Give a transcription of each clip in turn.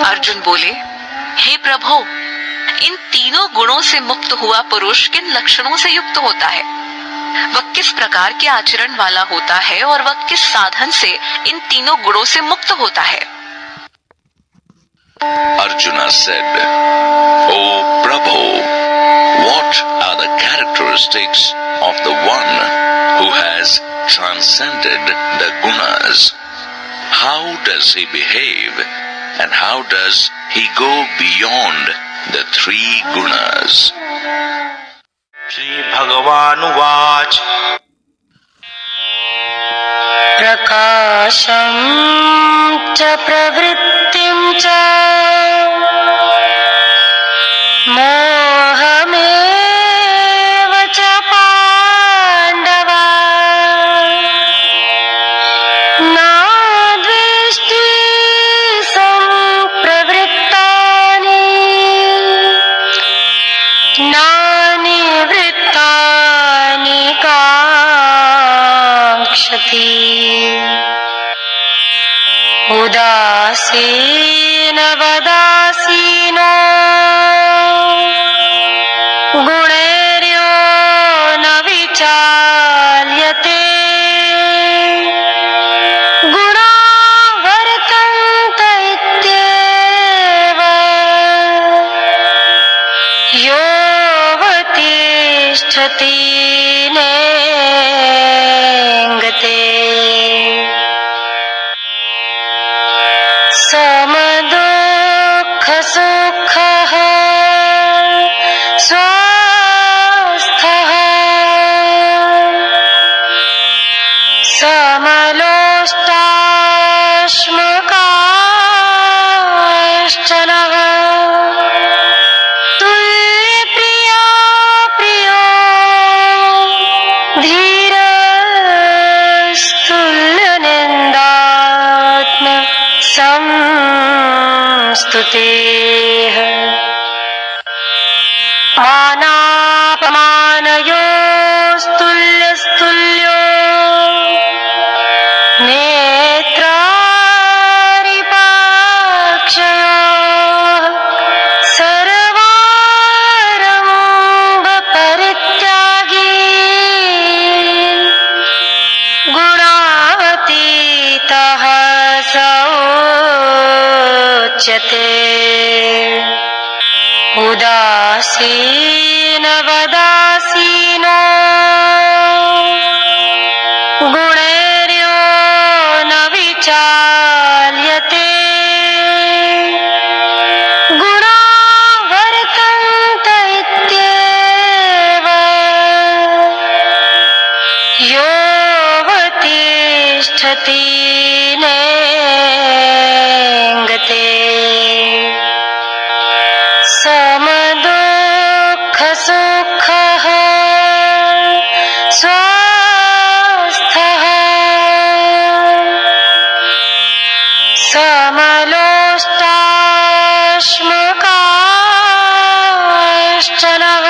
अर्जुन बोले, हे प्रभु, इन तीनों गुणों से मुक्त हुआ पुरुष किन लक्षणों से युक्त होता है? वह किस प्रकार के आचरण वाला होता है और वह किस साधन से इन तीनों गुणों से मुक्त होता है? Arjuna said, O Prabhu, what are the characteristics of the one who has transcended the gunas? How does he behave and how does he go beyond the three gunas? Shri Bhagavanuvach Prakasham cha pravrittim cha mohameva cha pandava na dveshti sampravrittani na nivrittani kakshati उदासीन वदासीनो गुणैर्यो न विचाल्यते गुणा वर्तन्त इत्येव योऽवतिष्ठति नेङ्गते समदुःख सुखः स्वस्थः समलोष्टाश्मकाश्चनः तुल्यप्रिया प्रियो धीरस्तुल्यनिन्दात्म संस्तुतेः मानापमानयोस्तुल्यस्तुल्यो नेत्रारिपाक्षयोः सर्वारम्भपरित्यागी गुणातीतः स उच्यते उदासीन वदासीनो गुणैर्यो न विचाल्यते गुणा वर्तन्त इत्येव योऽवतिष्ठति नेङ्गते समदुःख सुखः स्वस्थः समलोष्टाश्मकाश्चनः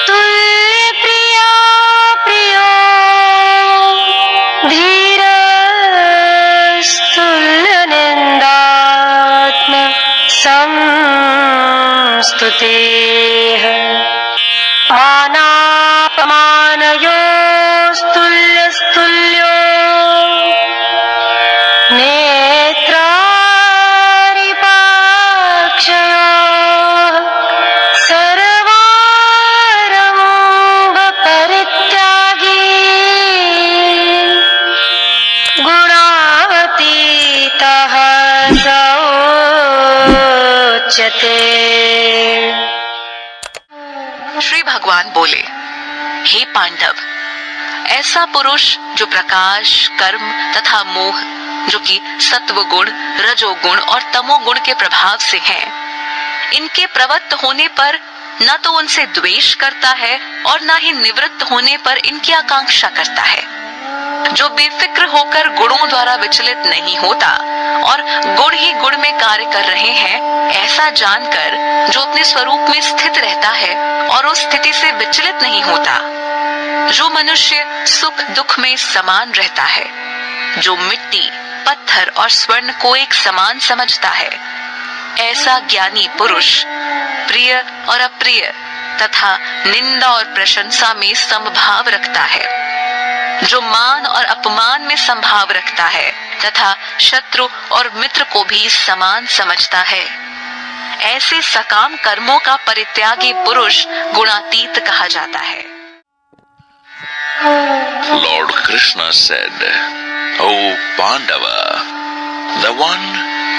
तुल्यप्रिया प्रियो धीरस्तुल्यनिन्दात्म संस्तुतेः मानापमानयोस्तुल्यस्तुल्यो नेत्रारिपाक्षयोः सर्वारम्भपरित्यागी गुणातीतः स उच्यते। श्री भगवान बोले, हे पांडव, ऐसा पुरुष जो प्रकाश, कर्म तथा मोह, जो कि सत्व गुण, रजोगुण और तमोगुण के प्रभाव से हैं, इनके प्रवृत्त होने पर न तो उनसे द्वेष करता है और न ही निवृत्त होने पर इनकी आकांक्षा करता है, जो बेफिक्र होकर गुणों द्वारा विचलित नहीं होता और गुण ही गुण में कार्य कर रहे हैं, ऐसा जानकर जो अपने स्वरूप में स्थित रहता है और उस स्थिति से विचलित नहीं होता, जो मनुष्य सुख दुख में समान रहता है, जो मिट्टी, पत्थर पत्थर और स्वर्ण को एक समान समझता है, ऐसा ज्ञानी पुरुष प्रिय और अप्रिय तथा निंदा और प्रशंसा में समभाव रखता है। जो मान और अपमान में संभाव रखता है तथा शत्रु और मित्र को भी समान समझता है, ऐसे सकाम कर्मों का परित्यागी पुरुष गुणातीत कहा जाता है। Lord Krishna said, O Pandava, the one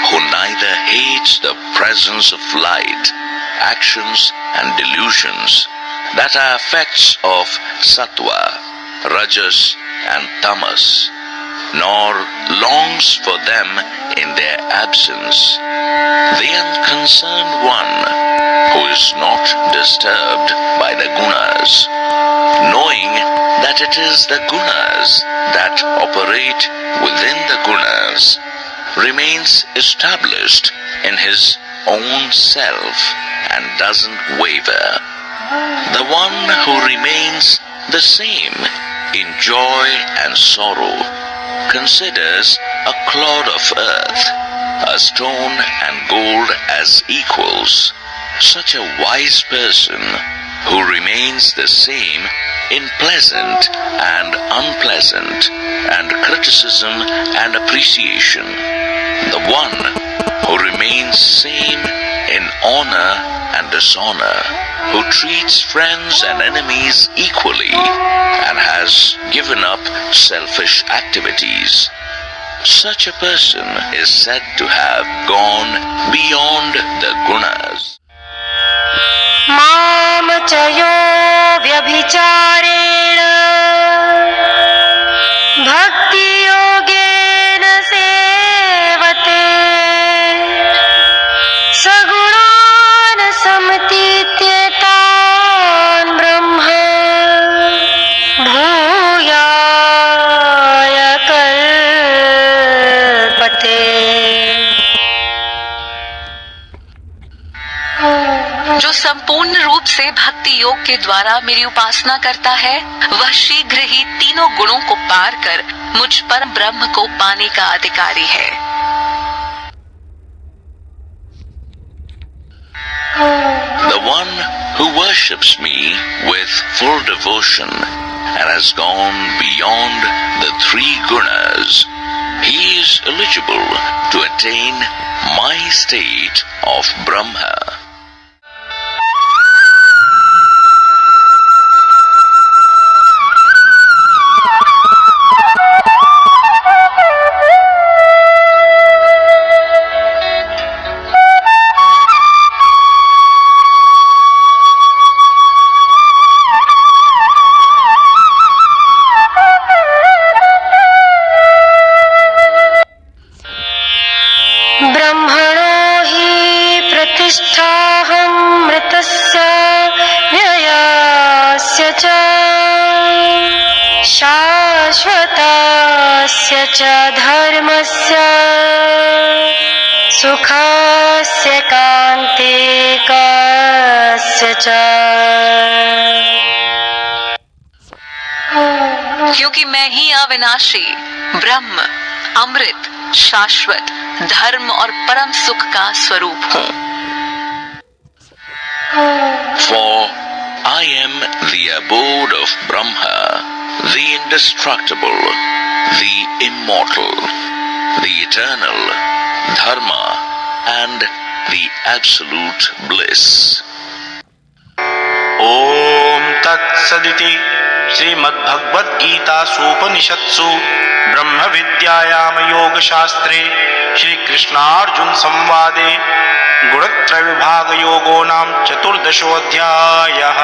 who neither hates the presence of light, actions and delusions that are effects of sattva, rajas and tamas, nor longs for them in their absence, the unconcerned one who is not disturbed by the gunas, knowing that it is the gunas that operate within the gunas, remains established in his own self and doesn't waver. The one who remains the same in joy and sorrow considers a clod of earth, a stone and gold as equals. Such a wise person who remains the same in pleasant and unpleasant, and criticism and appreciation. The one who remains same in honor and dishonor, who treats friends and enemies equally, and has given up selfish activities. Such a person is said to have gone beyond the gunas. माम च यो व्यभिचारेण भक्ति योगेन सेवते सगुणान् समतीत्येतान् ब्रह्म भूयाय कल्पते। जो संपूर्ण रूप से भक्ति योग के द्वारा मेरी उपासना करता है, वह शीघ्र ही तीनों गुणों को पार कर मुझ परम ब्रह्म को पाने का अधिकारी है। The one who worships me with full devotion and has gone beyond the three gunas, he is eligible to attain my state of Brahma. ब्रह्मणो हि प्रतिष्ठाहं मृतस्य व्ययस्य च शाश्वतस्य च धर्मस्य सुखस्य कान्तिकस्य च। क्योंकि मैं ही अविनाशी, ब्रह्म, अमृत, शाश्वत, धर्म और परम सुख का स्वरूप हूँ। For I am the abode of Brahma, the indestructible, the immortal, the eternal, Dharma, and the absolute bliss. ओम तत्सदिति श्रीमद्भगवद्गीतासूपनिषत्सु ब्रह्म विद्यायाम योग शास्त्रे श्री कृष्णार्जुन संवादे गुणत्रय विभाग योगो नाम चतुर्दशोऽध्यायः।